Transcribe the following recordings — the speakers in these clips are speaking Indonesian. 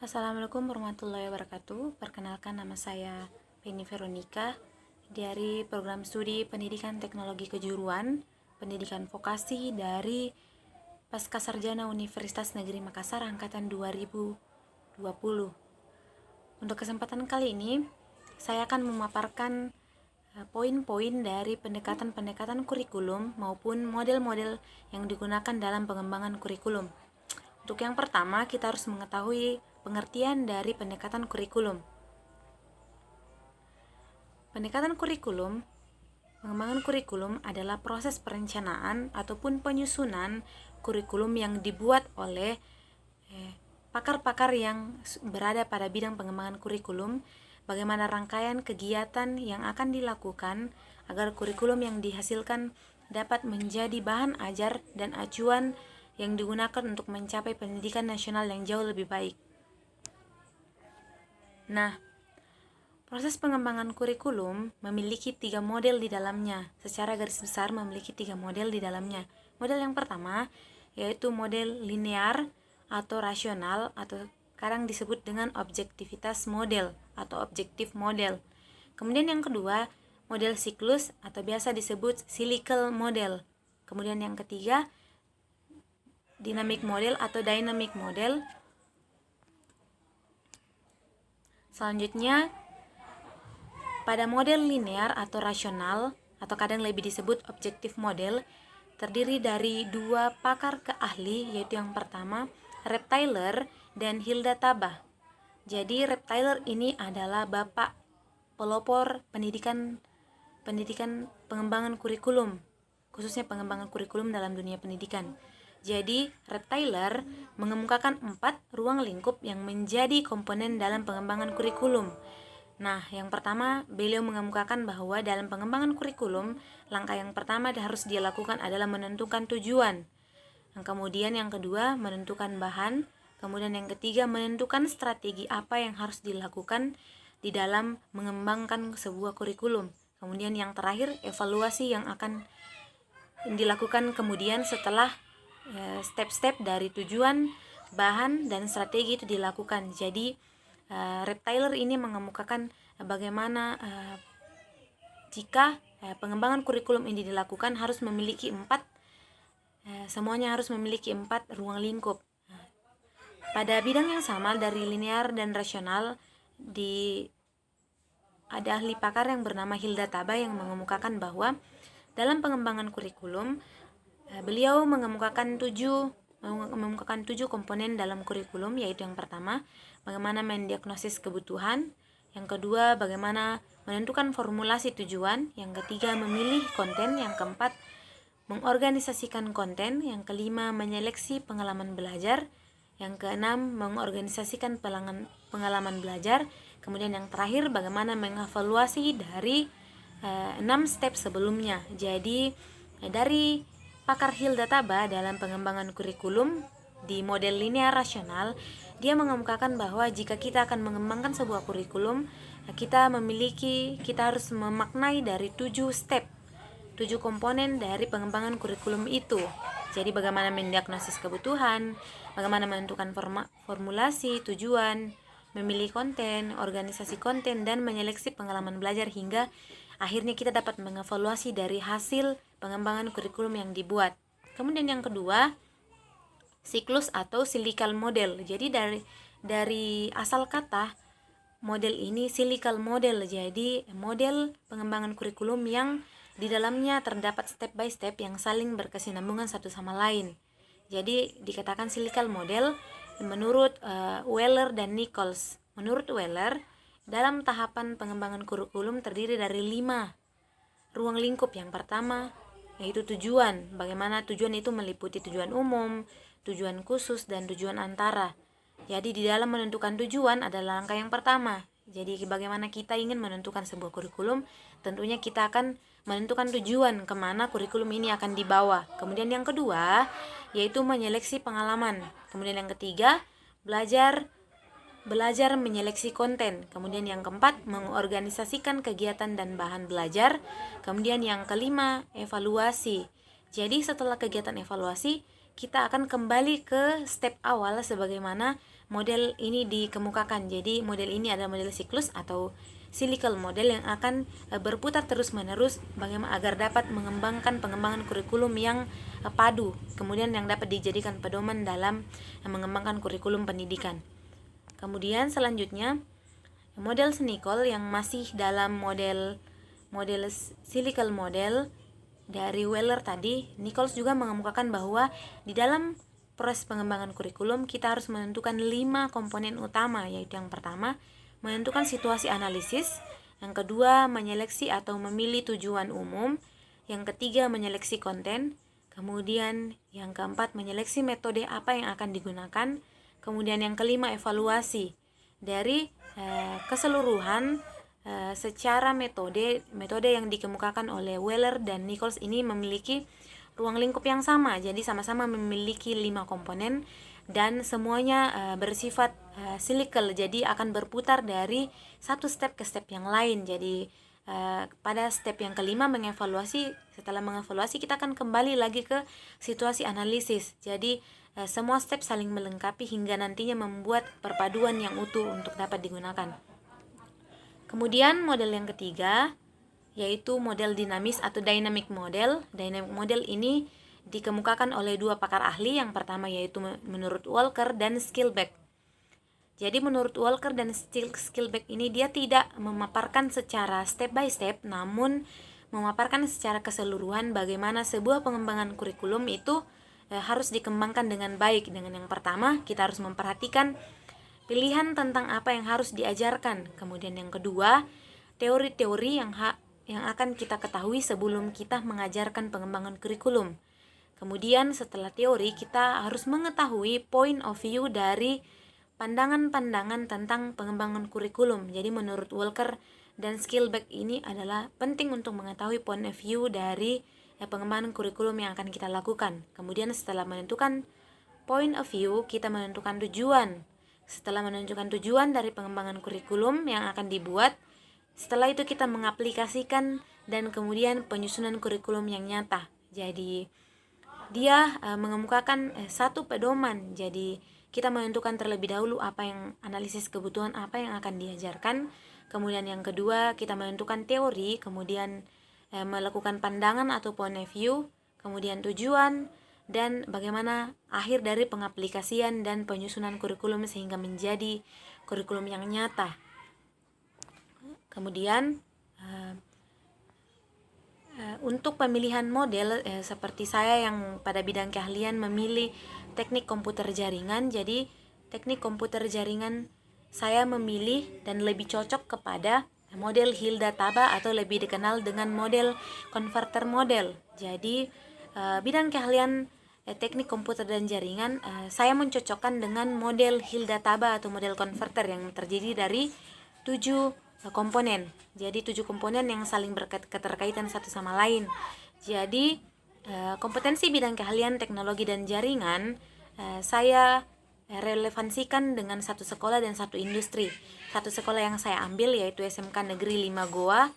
Assalamualaikum warahmatullahi wabarakatuh. Perkenalkan, nama saya Penny Veronica dari program studi Pendidikan Teknologi Kejuruan, Pendidikan Vokasi dari Pascasarjana Universitas Negeri Makassar angkatan 2020. Untuk kesempatan kali ini, saya akan memaparkan poin-poin dari pendekatan-pendekatan kurikulum maupun model-model yang digunakan dalam pengembangan kurikulum. Untuk yang pertama, kita harus mengetahui pengertian dari pendekatan kurikulum. Pendekatan kurikulum, pengembangan kurikulum adalah proses perencanaan ataupun penyusunan kurikulum yang dibuat oleh pakar-pakar yang berada pada bidang pengembangan kurikulum, bagaimana rangkaian kegiatan yang akan dilakukan agar kurikulum yang dihasilkan dapat menjadi bahan ajar dan acuan yang digunakan untuk mencapai pendidikan nasional yang jauh lebih baik. Nah, proses pengembangan kurikulum memiliki 3 model di dalamnya. Secara garis besar memiliki 3 model di dalamnya. Model yang pertama yaitu model linear atau rasional atau kadang disebut dengan objektivitas model atau objektif model. Kemudian yang kedua, model siklus atau biasa disebut cyclical model. Kemudian yang ketiga, dynamic model atau dynamic model. Selanjutnya, pada model linear atau rasional atau kadang lebih disebut objektif model, terdiri dari 2 pakar keahli, yaitu yang pertama Rep Taylor dan Hilda Tabah. Jadi Rep Taylor ini adalah bapak pelopor pendidikan pengembangan kurikulum, khususnya pengembangan kurikulum dalam dunia pendidikan. Jadi, Rep Taylor mengemukakan 4 ruang lingkup yang menjadi komponen dalam pengembangan kurikulum. Nah, yang pertama, beliau mengemukakan bahwa dalam pengembangan kurikulum, langkah yang pertama harus dilakukan adalah menentukan tujuan. Kemudian yang kedua, menentukan bahan. Kemudian yang ketiga, menentukan strategi apa yang harus dilakukan di dalam mengembangkan sebuah kurikulum. Kemudian yang terakhir, evaluasi yang akan dilakukan kemudian setelah step-step dari tujuan, bahan, dan strategi itu dilakukan. Jadi Rep Taylor ini mengemukakan bagaimana jika pengembangan kurikulum ini dilakukan harus memiliki semuanya harus memiliki 4 ruang lingkup. Pada bidang yang sama dari linear dan rasional, ada ahli pakar yang bernama Hilda Tabah yang mengemukakan bahwa dalam pengembangan kurikulum, beliau mengemukakan 7 komponen dalam kurikulum, yaitu yang pertama, bagaimana mendiagnosis kebutuhan, yang kedua, bagaimana menentukan formulasi tujuan, yang ketiga, memilih konten, yang keempat, mengorganisasikan konten, yang kelima, menyeleksi pengalaman belajar, yang keenam, mengorganisasikan pengalaman belajar, kemudian yang terakhir, bagaimana mengevaluasi dari 6 step sebelumnya. Jadi dari pakar Hilda Tabah dalam pengembangan kurikulum di model linear rasional, dia mengemukakan bahwa jika kita akan mengembangkan sebuah kurikulum, kita harus memaknai dari 7 step, 7 komponen dari pengembangan kurikulum itu. Jadi bagaimana mendiagnosis kebutuhan, bagaimana menentukan formulasi, tujuan, memilih konten, organisasi konten, dan menyeleksi pengalaman belajar hingga akhirnya kita dapat mengevaluasi dari hasil pengembangan kurikulum yang dibuat. Kemudian yang kedua, siklus atau cyclical model. Jadi dari asal kata model ini cyclical model, jadi model pengembangan kurikulum yang di dalamnya terdapat step by step yang saling berkesinambungan satu sama lain. Jadi dikatakan cyclical model menurut Weller dan Nichols. Menurut Weller, dalam tahapan pengembangan kurikulum terdiri dari 5 ruang lingkup. Yang pertama yaitu tujuan. Bagaimana tujuan itu meliputi tujuan umum, tujuan khusus, dan tujuan antara. Jadi di dalam menentukan tujuan adalah langkah yang pertama. Jadi bagaimana kita ingin menentukan sebuah kurikulum, tentunya kita akan menentukan tujuan kemana kurikulum ini akan dibawa. Kemudian yang kedua yaitu menyeleksi pengalaman. Kemudian yang ketiga, belajar menyeleksi konten. Kemudian yang keempat, mengorganisasikan kegiatan dan bahan belajar. Kemudian yang kelima, evaluasi. Jadi setelah kegiatan evaluasi, kita akan kembali ke step awal sebagaimana model ini dikemukakan. Jadi model ini adalah model siklus atau cyclical model yang akan berputar terus-menerus bagaimana agar dapat mengembangkan pengembangan kurikulum yang padu, kemudian yang dapat dijadikan pedoman dalam mengembangkan kurikulum pendidikan. Kemudian selanjutnya model Nichols yang masih dalam model cyclical model dari Weller tadi. Nichols juga mengemukakan bahwa di dalam proses pengembangan kurikulum kita harus menentukan 5 komponen utama, yaitu yang pertama menentukan situasi analisis, yang kedua menyeleksi atau memilih tujuan umum, yang ketiga menyeleksi konten, kemudian yang keempat menyeleksi metode apa yang akan digunakan, kemudian yang kelima evaluasi dari keseluruhan secara metode yang dikemukakan oleh Weller dan Nichols ini memiliki ruang lingkup yang sama, jadi sama-sama memiliki 5 komponen dan semuanya bersifat cyclical, jadi akan berputar dari satu step ke step yang lain. Jadi pada step yang kelima mengevaluasi, setelah mengevaluasi kita akan kembali lagi ke situasi analisis. Jadi semua step saling melengkapi hingga nantinya membuat perpaduan yang utuh untuk dapat digunakan. Kemudian model yang ketiga yaitu model dinamis atau dynamic model. Dynamic model ini dikemukakan oleh 2 pakar ahli, yang pertama yaitu menurut Walker dan Skillback. Jadi menurut Walker dan Skillback ini dia tidak memaparkan secara step by step, namun memaparkan secara keseluruhan bagaimana sebuah pengembangan kurikulum itu harus dikembangkan dengan baik. Dengan yang pertama, kita harus memperhatikan pilihan tentang apa yang harus diajarkan. Kemudian yang kedua, teori-teori yang akan kita ketahui sebelum kita mengajarkan pengembangan kurikulum. Kemudian setelah teori, kita harus mengetahui point of view dari pandangan-pandangan tentang pengembangan kurikulum. Jadi menurut Walker dan Skillback ini adalah penting untuk mengetahui point of view dari pengembangan kurikulum yang akan kita lakukan. Kemudian setelah menentukan point of view, kita menentukan tujuan. Setelah menentukan tujuan dari pengembangan kurikulum yang akan dibuat, setelah itu kita mengaplikasikan dan kemudian penyusunan kurikulum yang nyata. Jadi dia mengemukakan satu pedoman. Jadi kita menentukan terlebih dahulu apa yang analisis kebutuhan apa yang akan diajarkan. Kemudian yang kedua kita menentukan teori, kemudian melakukan pandangan atau point of view, kemudian tujuan, dan bagaimana akhir dari pengaplikasian dan penyusunan kurikulum sehingga menjadi kurikulum yang nyata. Kemudian untuk pemilihan model seperti saya yang pada bidang keahlian memilih teknik komputer jaringan. Jadi teknik komputer jaringan saya memilih dan lebih cocok kepada model Hilda Taba atau lebih dikenal dengan model converter model. Jadi bidang keahlian teknik komputer dan jaringan saya mencocokkan dengan model Hilda Taba atau model converter yang terdiri dari 7 komponen. Jadi 7 komponen yang saling berketerkaitan satu sama lain. Jadi kompetensi bidang keahlian teknologi dan jaringan saya relevansikan dengan satu sekolah dan satu industri. Satu sekolah yang saya ambil yaitu SMK Negeri 5 Goa.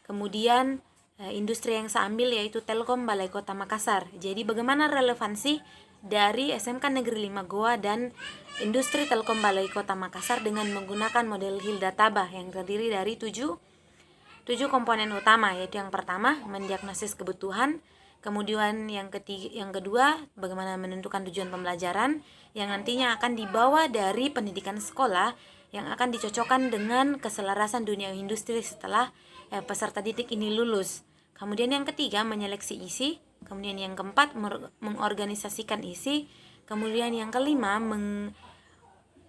Kemudian industri yang saya ambil yaitu Telkom Balai Kota Makassar. Jadi bagaimana relevansi dari SMK Negeri 5 Goa dan industri Telkom Balai Kota Makassar dengan menggunakan model Hilda Taba yang terdiri dari 7 komponen utama, yaitu yang pertama mendiagnosis kebutuhan, kemudian yang kedua bagaimana menentukan tujuan pembelajaran yang nantinya akan dibawa dari pendidikan sekolah yang akan dicocokkan dengan keselarasan dunia industri setelah peserta didik ini lulus. Kemudian yang ketiga menyeleksi isi, kemudian yang keempat mengorganisasikan isi, kemudian yang kelima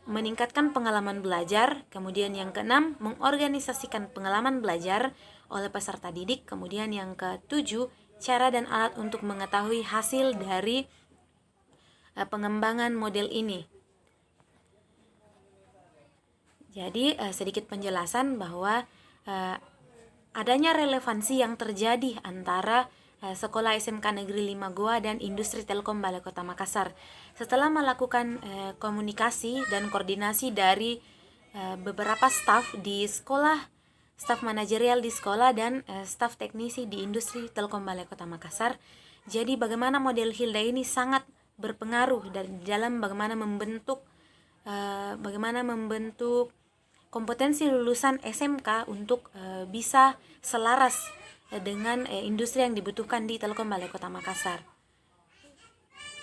meningkatkan pengalaman belajar, kemudian yang keenam mengorganisasikan pengalaman belajar oleh peserta didik, kemudian yang ketujuh cara dan alat untuk mengetahui hasil dari pengembangan model ini. Jadi sedikit penjelasan bahwa adanya relevansi yang terjadi antara Sekolah SMK Negeri 5 Goa dan Industri Telkom Balai Kota Makassar. Setelah melakukan komunikasi dan koordinasi dari beberapa staf di sekolah, staf manajerial di sekolah dan staf teknisi di Industri Telkom Balai Kota Makassar, jadi bagaimana model Hilda ini sangat berpengaruh dalam bagaimana membentuk bagaimana membentuk kompetensi lulusan SMK untuk bisa selaras dengan industri yang dibutuhkan di Telkom Balai Kota Makassar.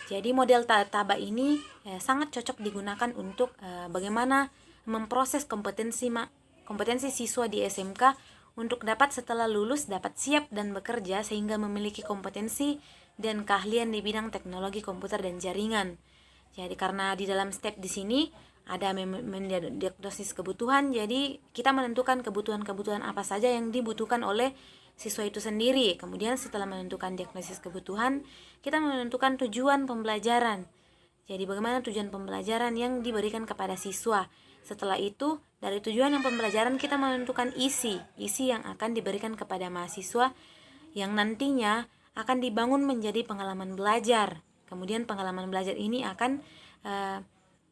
Jadi model TABA ini sangat cocok digunakan untuk bagaimana memproses kompetensi siswa di SMK untuk dapat setelah lulus dapat siap dan bekerja sehingga memiliki kompetensi dan keahlian di bidang teknologi komputer dan jaringan. Jadi karena di dalam step di sini ada mendiagnosis kebutuhan, jadi kita menentukan kebutuhan-kebutuhan apa saja yang dibutuhkan oleh siswa itu sendiri. Kemudian setelah menentukan diagnosis kebutuhan, kita menentukan tujuan pembelajaran. Jadi bagaimana tujuan pembelajaran yang diberikan kepada siswa. Setelah itu, dari tujuan yang pembelajaran kita menentukan isi yang akan diberikan kepada mahasiswa yang nantinya akan dibangun menjadi pengalaman belajar. Kemudian pengalaman belajar ini akan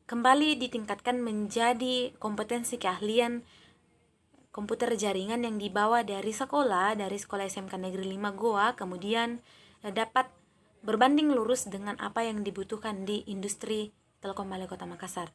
kembali ditingkatkan menjadi kompetensi keahlian komputer jaringan yang dibawa dari sekolah SMK Negeri 5 Goa, kemudian dapat berbanding lurus dengan apa yang dibutuhkan di industri Telkom Balai Kota Makassar.